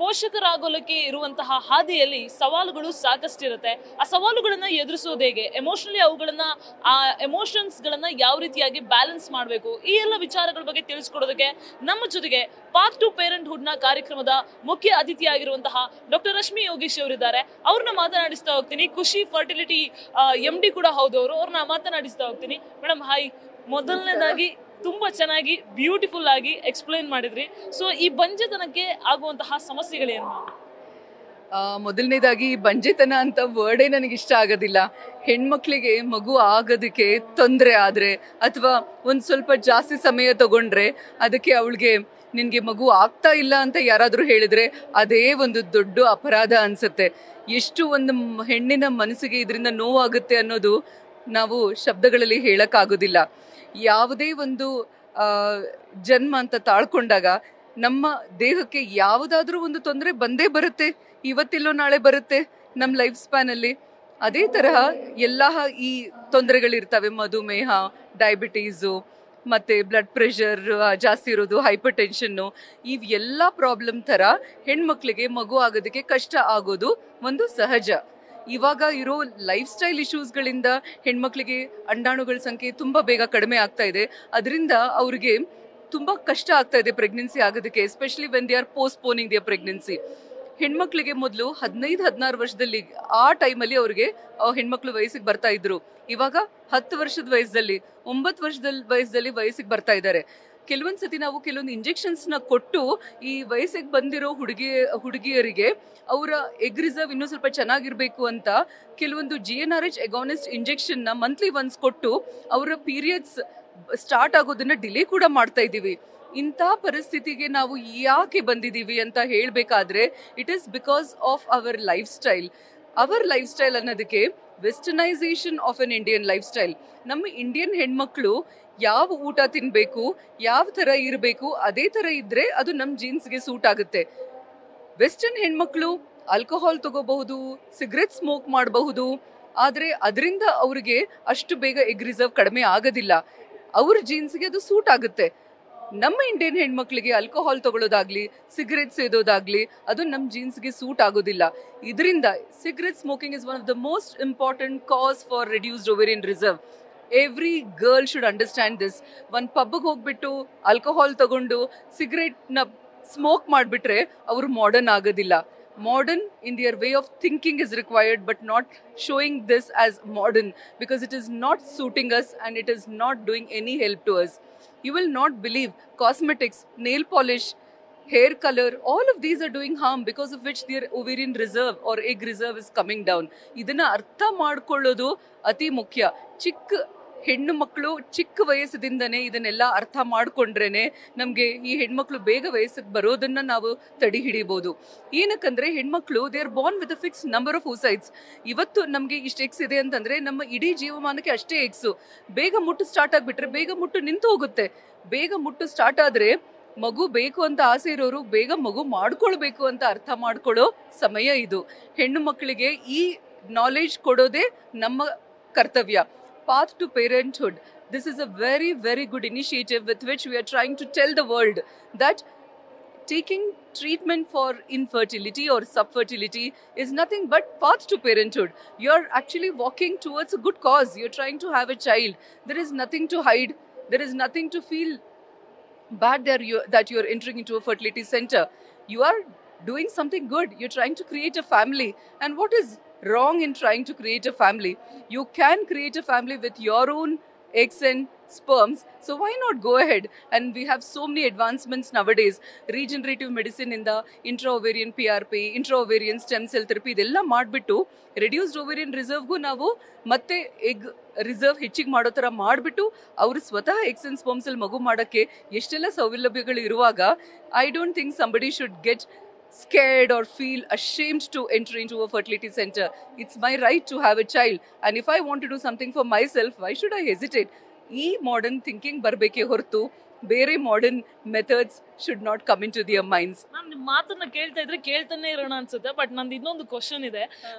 ಪೋಷಕರಾಗೋಲಕ್ಕೆ ಇರುವಂತಹ ಹಾದಿಯಲ್ಲಿ ಸವಾಲುಗಳು ಸಾಕಷ್ಟಿರುತ್ತೆ. ಆ ಸವಾಲುಗಳನ್ನ ಎದುರಿಸೋದು ಹೇಗೆ, ಎಮೋಷನಲಿ ಅವುಗಳನ್ನ ಆ ಎಮೋಷನ್ಸ್ಗಳನ್ನ ಯಾವ ರೀತಿಯಾಗಿ ಬ್ಯಾಲೆನ್ಸ್ ಮಾಡಬೇಕು, ಈ ಎಲ್ಲ ವಿಚಾರಗಳ ಬಗ್ಗೆ ತಿಳಿಸ್ಕೊಡೋದಕ್ಕೆ ನಮ್ಮ ಜೊತೆಗೆ ಪಾತ್ ಟು ಪೇರೆಂಟ್ಹುಡ್ ನ ಕಾರ್ಯಕ್ರಮದ ಮುಖ್ಯ ಅತಿಥಿಯಾಗಿರುವಂತಹ ಡಾಕ್ಟರ್ ರಶ್ಮಿ ಯೋಗೀಶ್ ಅವರಿದ್ದಾರೆ. ಅವ್ರನ್ನ ಮಾತನಾಡಿಸ್ತಾ ಹೋಗ್ತೀನಿ. ಖುಷಿ ಫರ್ಟಿಲಿಟಿ MD ಕೂಡ ಹೌದು ಅವರು. ಅವ್ರನ್ನ ಮಾತನಾಡಿಸ್ತಾ ಹೋಗ್ತೀನಿ. Madam hi. ಮೊದಲನೇದಾಗಿ ತುಂಬಾ ಚೆನ್ನಾಗಿ ಬ್ಯೂಟಿಫುಲ್ ಆಗಿ ಎಕ್ಸ್ಪ್ಲೈನ್ ಮಾಡಿದ್ರಿ. ಸೊ ಈ ಬಂಜೆತನಕ್ಕೆ ಆಗುವಂತಹ ಸಮಸ್ಯೆಗಳೇನು? ಮೊದಲನೇದಾಗಿ ಬಂಜೆತನ ಅಂತ ವರ್ಡೇ ನನಗೆ ಇಷ್ಟ ಆಗೋದಿಲ್ಲ. ಹೆಣ್ಮಕ್ಳಿಗೆ ಮಗು ಆಗೋದಕ್ಕೆ ತೊಂದರೆ ಆದರೆ ಅಥವಾ ಒಂದು ಸ್ವಲ್ಪ ಜಾಸ್ತಿ ಸಮಯ ತಗೊಂಡ್ರೆ ಅದಕ್ಕೆ ಅವಳಿಗೆ ನಿನಗೆ ಮಗು ಆಗ್ತಾ ಇಲ್ಲ ಅಂತ ಯಾರಾದರೂ ಹೇಳಿದ್ರೆ ಅದೇ ಒಂದು ದೊಡ್ಡ ಅಪರಾಧ ಅನಿಸುತ್ತೆ. ಎಷ್ಟು ಒಂದು ಹೆಣ್ಣಿನ ಮನಸ್ಸಿಗೆ ಇದರಿಂದ ನೋವಾಗುತ್ತೆ ಅನ್ನೋದು ನಾವು ಶಬ್ದಗಳಲ್ಲಿ ಹೇಳೋಕ್ಕಾಗೋದಿಲ್ಲ. ಯಾವುದೇ ಒಂದು ಜನ್ಮ ಅಂತ ತಾಳ್ಕೊಂಡಾಗ ನಮ್ಮ ದೇಹಕ್ಕೆ ಯಾವುದಾದ್ರೂ ಒಂದು ತೊಂದರೆ ಬಂದೇ ಬರುತ್ತೆ. ಇವತ್ತಿಲ್ಲೋ ನಾಳೆ ಬರುತ್ತೆ ನಮ್ಮ ಲೈಫ್ ಸ್ಪ್ಯಾನಲ್ಲಿ. ಅದೇ ತರಹ ಎಲ್ಲ ಈ ತೊಂದರೆಗಳಿರ್ತವೆ. ಮಧುಮೇಹ, ಡಯಾಬಿಟೀಸು, ಮತ್ತು ಬ್ಲಡ್ ಪ್ರೆಷರ್ ಜಾಸ್ತಿ ಇರೋದು, ಹೈಪರ್ ಟೆನ್ಷನ್ನು, ಇವೆಲ್ಲ ಪ್ರಾಬ್ಲಮ್ ಥರ ಹೆಣ್ಮಕ್ಳಿಗೆ ಮಗು ಆಗೋದಕ್ಕೆ ಕಷ್ಟ ಆಗೋದು ಒಂದು ಸಹಜ. ಇವಾಗ ಇರೋ ಲೈಫ್ ಸ್ಟೈಲ್ ಇಶ್ಯೂಸ್ಗಳಿಂದ ಹೆಣ್ಮಕ್ಳಿಗೆ ಅಂಡಾಣುಗಳ ಸಂಖ್ಯೆ ತುಂಬ ಬೇಗ ಕಡಿಮೆ ಆಗ್ತಾ ಇದೆ. ಅದರಿಂದ ಅವ್ರಿಗೆ ತುಂಬ ಕಷ್ಟ ಆಗ್ತಾ ಇದೆ ಪ್ರೆಗ್ನೆನ್ಸಿ ಆಗೋದಕ್ಕೆ, especially when they are postponing their pregnancy. ಹೆಣ್ಮಕ್ಳಿಗೆ ಮೊದಲು 15-16 ವರ್ಷದಲ್ಲಿ ಆ ಟೈಮಲ್ಲಿ ಅವ್ರಿಗೆ ಹೆಣ್ಮಕ್ಳು ವಯಸ್ಸಿಗೆ ಬರ್ತಾ ಇದ್ರು. ಇವಾಗ 10 ವರ್ಷದ ವಯಸ್ಸಲ್ಲಿ, 9 ವರ್ಷದ ವಯಸ್ಸಲ್ಲಿ ವಯಸ್ಸಿಗೆ ಬರ್ತಾ ಇದ್ದಾರೆ. ಕೆಲವೊಂದ್ಸತಿ ನಾವು ಕೆಲವೊಂದು ಇಂಜೆಕ್ಷನ್ಸ್ನ ಕೊಟ್ಟು ಈ ವಯಸ್ಸಿಗೆ ಬಂದಿರೋ ಹುಡುಗಿಯರಿಗೆ ಅವರ ಎಗ್ ರಿಸರ್ವ್ ಇನ್ನೂ ಸ್ವಲ್ಪ ಚೆನ್ನಾಗಿರ್ಬೇಕು ಅಂತ ಕೆಲವೊಂದು GnRH ಎಗಾನಿಸ್ಟ್ ಇಂಜೆಕ್ಷನ್ನ ಮಂತ್ಲಿ ಒನ್ಸ್ ಕೊಟ್ಟು ಅವರ ಪೀರಿಯಡ್ಸ್ ಸ್ಟಾರ್ಟ್ ಆಗೋದನ್ನ ಡಿಲೇ ಕೂಡ ಮಾಡ್ತಾ ಇದ್ದೀವಿ. ಇಂಥ ಪರಿಸ್ಥಿತಿಗೆ ನಾವು ಯಾಕೆ ಬಂದಿದ್ದೀವಿ ಅಂತ ಹೇಳಬೇಕಾದ್ರೆ it is because of our lifestyle. Our lifestyle ಅನ್ನೋದಕ್ಕೆ westernization of an Indian lifestyle. ನಮ್ಮ ಇಂಡಿಯನ್ ಹೆಣ್ಮಕ್ಳು ಯಾವ ಊಟ ತಿನ್ನಬೇಕು, ಯಾವ ಥರ ಇರಬೇಕು, ಅದೇ ಥರ ಇದ್ದರೆ ಅದು ನಮ್ಮ ಜೀನ್ಸ್ಗೆ ಸೂಟ್ ಆಗುತ್ತೆ. ವೆಸ್ಟರ್ನ್ ಹೆಣ್ಮಕ್ಳು ಆಲ್ಕೋಹಾಲ್ ತಗೋಬಹುದು, ಸಿಗರೆಟ್ ಸ್ಮೋಕ್ ಮಾಡಬಹುದು, ಆದರೆ ಅದರಿಂದ ಅವ್ರಿಗೆ ಅಷ್ಟು ಬೇಗ ಎಗ್ ರಿಸರ್ವ್ ಕಡಿಮೆ ಆಗೋದಿಲ್ಲ. ಅವ್ರ ಜೀನ್ಸ್ಗೆ ಅದು ಸೂಟ್ ಆಗುತ್ತೆ. ನಮ್ಮ ಇಂಡಿಯನ್ ಹೆಣ್ಮಕ್ಳಿಗೆ ಆಲ್ಕೋಹಾಲ್ ತಗೊಳ್ಳೋದಾಗ್ಲಿ, ಸಿಗರೆಟ್ ಸೇದೋದಾಗ್ಲಿ ಅದು ನಮ್ಮ ಜೀನ್ಸ್ಗೆ ಸೂಟ್ ಆಗೋದಿಲ್ಲ. ಇದರಿಂದ cigarette smoking is one of the most important cause for reduced ovarian reserve. Every girl should understand this. ಒಂದು ಪಬ್ಗೆ ಹೋಗ್ಬಿಟ್ಟು ಆಲ್ಕೋಹಾಲ್ ತಗೊಂಡು ಸಿಗರೆಟ್ನ ಸ್ಮೋಕ್ ಮಾಡಿಬಿಟ್ರೆ ಅವರು ಮಾಡರ್ನ್ ಆಗೋದಿಲ್ಲ. Modern in their way of thinking is required, but not showing this as modern, because it is not suiting us and it is not doing any help to us. You will not believe cosmetics, nail polish, hair color, all of these are doing harm, because of which their ovarian reserve or egg reserve is coming down. ಇದನ್ನ ಅರ್ಥ ಮಾಡ್ಕೊಳ್ಳೋದು ಅತಿ ಮುಖ್ಯ. ಹೆಣ್ಣು ಮಕ್ಕಳು ಚಿಕ್ಕ ವಯಸ್ಸಿನಿಂದನೇ ಇದನ್ನೆಲ್ಲ ಅರ್ಥ ಮಾಡ್ಕೊಂಡ್ರೇನೆ ನಮಗೆ ಈ ಹೆಣ್ಮಕ್ಳು ಬೇಗ ವಯಸ್ಸಿಗೆ ಬರೋದನ್ನ ನಾವು ತಡೆ ಹಿಡಿಬೋದು. ಏನಕ್ಕಂದ್ರೆ ಹೆಣ್ಮಕ್ಳು they are born with a fix number of oocytes. ಇವತ್ತು ನಮಗೆ ಇಷ್ಟು ಎಕ್ಸ್ ಇದೆ ಅಂತಂದ್ರೆ ನಮ್ಮ ಇಡೀ ಜೀವಮಾನಕ್ಕೆ ಅಷ್ಟೇ ಎಕ್ಸು. ಬೇಗ ಮುಟ್ಟು ಸ್ಟಾರ್ಟ್ ಆಗಿಬಿಟ್ರೆ ಬೇಗ ಮುಟ್ಟು ನಿಂತು ಹೋಗುತ್ತೆ. ಬೇಗ ಮುಟ್ಟು ಸ್ಟಾರ್ಟ್ ಆದ್ರೆ ಮಗು ಬೇಕು ಅಂತ ಆಸೆ ಇರೋರು ಬೇಗ ಮಗು ಮಾಡ್ಕೊಳ್ಬೇಕು ಅಂತ ಅರ್ಥ ಮಾಡ್ಕೊಳ್ಳೋ ಸಮಯ ಇದು. ಹೆಣ್ಣು ಮಕ್ಕಳಿಗೆ ಈ ನಾಲೆಜ್ ಕೊಡೋದೇ ನಮ್ಮ ಕರ್ತವ್ಯ. Path to Parenthood. This is a very, very good initiative with which we are trying to tell the world that taking treatment for infertility or subfertility is nothing but path to parenthood. You're actually walking towards a good cause. You're trying to have a child. There is nothing to hide. There is nothing to feel bad that you're entering into a fertility center. You are doing something good. You're trying to create a family. And what is wrong in trying to create a family? You can create a family with your own eggs and sperms, so why not go ahead? And we have so many advancements nowadays. Regenerative medicine in the intra-ovarian PRP, intra-ovarian stem cell therapy, ಇದೆಲ್ಲ ಮಾಡಿಬಿಟ್ಟು reduced ovarian ರಿಸರ್ವ್ಗೂ ನಾವು ಮತ್ತೆ egg reserve ಹೆಚ್ಚಿಗೆ ಮಾಡೋ ಥರ ಮಾಡಿಬಿಟ್ಟು ಅವರು ಸ್ವತಃ ಎಗ್ಸ್ ಅಂಡ್ ಸ್ಪರ್ಮ್ಸಲ್ಲಿ ಮಗು ಮಾಡೋಕ್ಕೆ ಎಷ್ಟೆಲ್ಲ ಸೌಲಭ್ಯಗಳು ಇರುವಾಗ I don't think somebody should get scared or feel ashamed to enter into a fertility center. It's my right to have a child, and if I want to do something for myself, why should I hesitate? ಈ modern thinking ಬರಬೇಕೇ ಹೊರತು ಬೇರೆ modern methods should not come into their minds. Ma'am ನಿಮ್ಮ ಮಾತನ್ನ ಕೇಳ್ತಾ ಇದ್ರೆ ಕೇಳ್ತಾನೆ ಇರೋಣ ಅನ್ಸುತ್ತೆ. ಬಟ್ ನಂದು ಇನ್ನೊಂದು ಕ್ವಶನ್ ಇದೆ.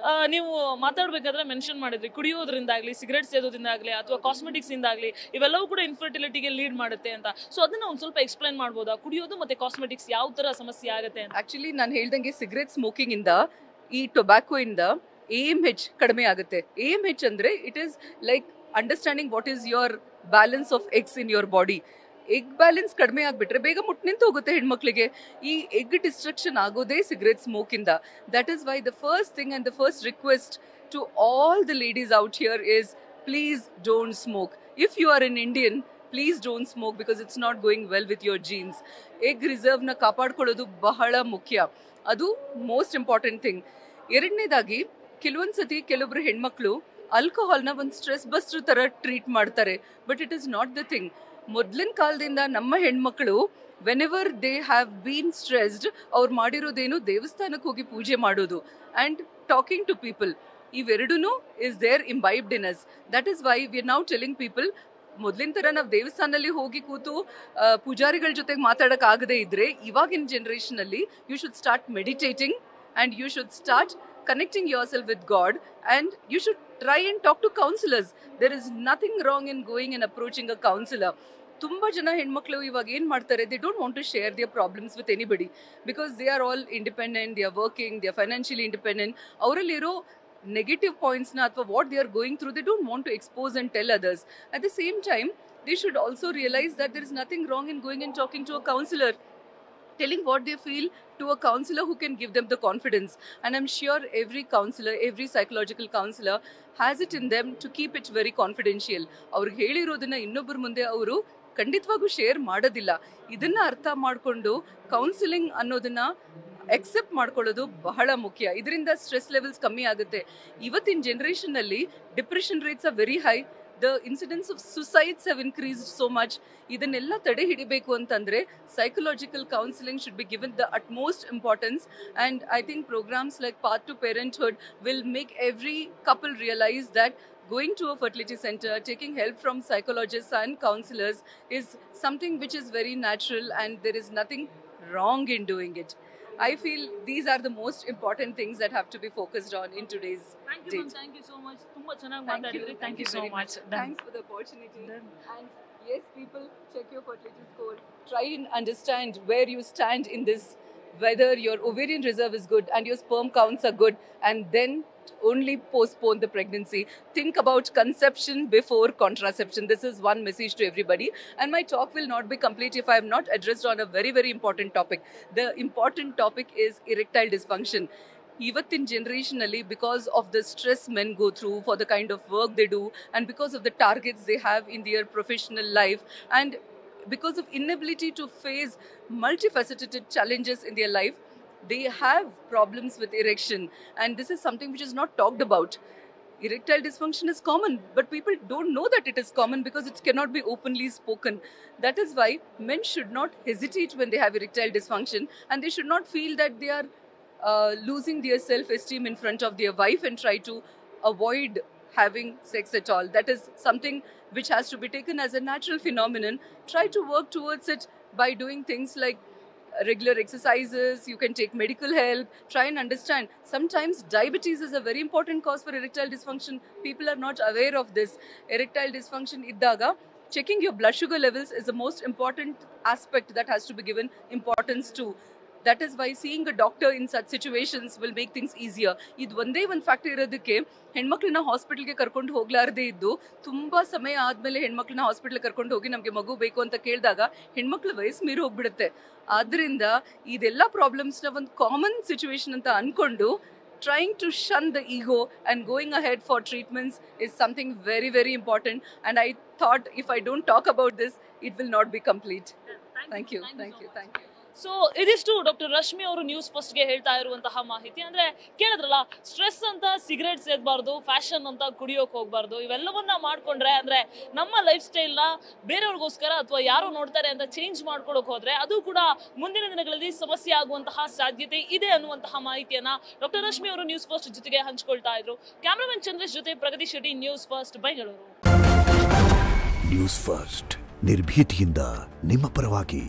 ನೀವು ಮಾತಾಡ್ಬೇಕಾದ್ರೆ ಮೆನ್ಷನ್ ಮಾಡಿದ್ರಿ ಕುಡಿಯೋದ್ರಿಂದಾಗ್ಲಿ, ಸಿಗರೇಟ್ ಸೇದೋದ್ರಿಂದಾಗ್ಲಿ ಅಥವಾ ಕಾಸ್ಮೆಟಿಕ್ಸ್ ಇಂದಾಗ್ಲಿ ಇವೆಲ್ಲವೂ ಕೂಡ ಇನ್ಫರ್ಟಿಲಿಟಿಗೆ ಲೀಡ್ ಮಾಡುತ್ತೆ ಅಂತ. ಸೊ ಅದನ್ನ ಒಂದ್ ಸ್ವಲ್ಪ ಎಕ್ಸ್ಪ್ಲೈನ್ ಮಾಡ್ಬೋದಾ? ಕುಡಿಯೋದು ಮತ್ತೆ ಕಾಸ್ಮೆಟಿಕ್ಸ್ ಯಾವ ತರ ಸಮಸ್ಯೆ ಆಗುತ್ತೆ ಅಂತ. ಆಕ್ಚುಲಿ ನಾನು ಹೇಳ್ದಂಗೆ ಸಿಗರೇಟ್ ಸ್ಮೋಕಿಂಗ್ ಇಂದ, ಈ ಟೊಬ್ಯಾಕೋ ಇಂದ AMH ಕಡಿಮೆ ಆಗುತ್ತೆ. AMH ಅಂದ್ರೆ it is like understanding what is your balance of eggs in your body. Egg balance ಕಡಿಮೆ ಆಗ್ಬಿಟ್ರೆ ಬೇಗ ಮುಟ್ಟು ನಿಂತು ಹೋಗುತ್ತೆ ಹೆಣ್ಮಕ್ಳಿಗೆ. ಈ ಎಗ್ ಡಿಸ್ಟ್ರಕ್ಷನ್ ಆಗೋದೇ ಸಿಗರೇಟ್ ಸ್ಮೋಕ್ ಇಂದ. That is why the first thing and the first request to all the ladies out here is please don't smoke. If you are an Indian, please don't smoke because it's not going well with your genes. Egg ರಿಸರ್ವ್ನ ಕಾಪಾಡ್ಕೊಳ್ಳೋದು ಬಹಳ ಮುಖ್ಯ. ಅದು most important thing. ಎರಡನೇದಾಗಿ ಕೆಲವೊಂದ್ಸತಿ ಕೆಲವೊಬ್ರು ಹೆಣ್ಮಕ್ಳು ಆಲ್ಕೋಹಾಲ್ನ ಒಂದು stress buster ತರ treat ಮಾಡ್ತಾರೆ. But it is not the thing. ಮೊದಲಿನ ಕಾಲದಿಂದ ನಮ್ಮ ಹೆಣ್ಮಕ್ಳು whenever they have been stressed, ಅವ್ರು ಮಾಡಿರೋದೇನು ದೇವಸ್ಥಾನಕ್ಕೆ ಹೋಗಿ ಪೂಜೆ ಮಾಡೋದು ಆ್ಯಂಡ್ ಟಾಕಿಂಗ್ ಟು ಪೀಪಲ್. ಇವೆರಡೂ is there imbibed in us. That is why we are now telling people, ಮೊದಲಿನ ಥರ ನಾವು ದೇವಸ್ಥಾನದಲ್ಲಿ ಹೋಗಿ ಕೂತು ಪೂಜಾರಿಗಳ ಜೊತೆಗೆ ಮಾತಾಡೋಕೆ ಆಗದೇ ಇದ್ರೆ, ಇವಾಗಿನ ಜನ್ರೇಷನಲ್ಲಿ you should start meditating and you should start connecting yourself with God, and you should try and talk to counselors. There is nothing wrong in going and approaching a counselor. ತುಂಬಾ ಜನ ಹೆಣ್ಮಕ್ಳು ಇವಾಗ ಏನ್ ಮಾಡ್ತಾರೆ, they don't want to share their problems with anybody because they are all independent, they are working, they are financially independent. ಅವರಲ್ಲಿರೋ negative points na ಅಥವಾ what they are going through, they don't want to expose and tell others. At the same time, they should also realize that there is nothing wrong in going and talking to a counselor, telling what they feel to a counselor who can give them the confidence. And I'm sure every counselor, every psychological counselor has it in them to keep it very confidential. ಅವ್ರಿಗೆ ಹೇಳಿರೋದನ್ನ ಇನ್ನೊಬ್ಬರ ಮುಂದೆ ಅವರು ಖಂಡಿತವಾಗೂ share ಮಾಡೋದಿಲ್ಲ. ಇದನ್ನ ಅರ್ಥ ಮಾಡಿಕೊಂಡು counselling ಅನ್ನೋದನ್ನ ಎಕ್ಸೆಪ್ಟ್ ಮಾಡ್ಕೊಳ್ಳೋದು ಬಹಳ ಮುಖ್ಯ. ಇದರಿಂದ ಸ್ಟ್ರೆಸ್ ಲೆವೆಲ್ಸ್ ಕಮ್ಮಿ ಆಗುತ್ತೆ. ಇವತ್ತಿನ ಜನರೇಷನ್ನಲ್ಲಿ depression rates are very high. The incidence of suicides have increased so much. ಇದನ್ನೆಲ್ಲ ತಡೆ ಹಿಡಿಬೇಕು ಅಂತಂದ್ರೆ psychological counseling should be given the utmost importance, and I think programs like Path to Parenthood will make every couple realize that going to a fertility center, taking help from psychologists and counselors is something which is very natural and there is nothing wrong in doing it. I feel these are the most important things that have to be focused on in today's date. Thank you so much. ತುಂಬಾ ಚೆನ್ನಾಗಿ ಮಾತಾಡಿದ್ರಿ. Thank you so much. Thanks for the opportunity. And yes, people, check your fertility score. Try and understand where you stand in this, whether your ovarian reserve is good and your sperm counts are good, and then only postpone the pregnancy. Think about conception before contraception. This is one message to everybody. And my talk will not be complete if I have not addressed on a very, very important topic. The important topic is erectile dysfunction. ಇವತ್ತಿನ ಜನರೇಷನಲ್ಲಿ because of the stress men go through for the kind of work they do, and because of the targets they have in their professional life, and because of inability to face multifaceted challenges in their life, they have problems with erection, and this is something which is not talked about. Erectile dysfunction is common, but people don't know that it is common because it cannot be openly spoken. That is why men should not hesitate when they have erectile dysfunction, and they should not feel that they are losing their self-esteem in front of their wife and try to avoid having sex at all. That is something which has to be taken as a natural phenomenon. Try to work towards it by doing things like regular exercises. You can take medical help. Try and understand. Sometimes diabetes is a very important cause for erectile dysfunction. People are not aware of this. Erectile dysfunction iddaga, checking your blood sugar levels is the most important aspect that has to be given importance to. That is why seeing a doctor in such situations will make things easier. ಇದು ಒಂದೇ ಒಂದು factor ಇರೋದಕ್ಕೆ ಹೆಣ್ಮಕ್ಳನ್ನ ಹಾಸ್ಪಿಟಲ್ಗೆ ಕರ್ಕೊಂಡು ಹೋಗ್ಲಾರ್ದೇ ಇದ್ದು ತುಂಬಾ ಸಮಯ ಆದ್ಮೇಲೆ ಹೆಣ್ಮಕ್ಳನ್ನ ಹಾಸ್ಪಿಟಲ್ ಕರ್ಕೊಂಡು ಹೋಗಿ ನಮಗೆ ಮಗು ಬೇಕು ಅಂತ ಕೇಳಿದಾಗ ಹೆಣ್ಮಕ್ಳ ವಯಸ್ಸು ಮೀರಿ ಹೋಗ್ಬಿಡುತ್ತೆ. ಆದ್ರಿಂದ ಇದೆಲ್ಲ ಪ್ರಾಬ್ಲಮ್ಸ್ನ ಒಂದು ಕಾಮನ್ ಸಿಚುವೇಶನ್ ಅಂತ ಅನ್ಕೊಂಡು trying to shun the ego and going ahead for treatments is something very, very important. And I thought if I don't talk about this, it will not be complete. Thank you. So ಇದಿಷ್ಟು doctor Rashmi ಅವರು news first ಗೆ ಹೇಳ್ತಾ ಇರುವಂತಹ ಮಾಹಿತಿ. ಅಂದ್ರೆ ಕೇಳಿದ್ರಲ್ಲ, stress ಅಂತ cigarette ಸೇದಬಾರ್ದು, fashion ಅಂತ ಕುಡಿಯೋಕೆ ಹೋಗ್ಬಾರ್ದು. ಇವೆಲ್ಲವನ್ನ ಮಾಡ್ಕೊಂಡ್ರೆ ಅಂದ್ರೆ ನಮ್ಮ ಲೈಫ್ ಸ್ಟೈಲ್ ನ ಬೇರೆಯವ್ರಿಗೋಸ್ಕರ ಅಥವಾ ಯಾರೋ ನೋಡ್ತಾರೆ ಅಂತ ಚೇಂಜ್ ಮಾಡ್ಕೊಳಕ್ ಹೋದ್ರೆ ಅದು ಕೂಡ ಮುಂದಿನ ದಿನಗಳಲ್ಲಿ ಸಮಸ್ಯೆ ಆಗುವಂತಹ ಸಾಧ್ಯತೆ ಇದೆ ಅನ್ನುವಂತಹ ಮಾಹಿತಿಯನ್ನ ಡಾಕ್ಟರ್ ರಶ್ಮಿ ಅವರು ನ್ಯೂಸ್ ಫಸ್ಟ್ ಜೊತೆಗೆ ಹಂಚ್ಕೊಳ್ತಾ ಇದ್ರು. ಕ್ಯಾಮರಾಮನ್ ಚಂದ್ರೇಶ್ ಜೊತೆ Pragati Shetty, News First Bengaluru. News First ನಿರ್ಭೀತಿಯಿಂದ ನಿಮ್ಮ ಪರವಾಗಿ.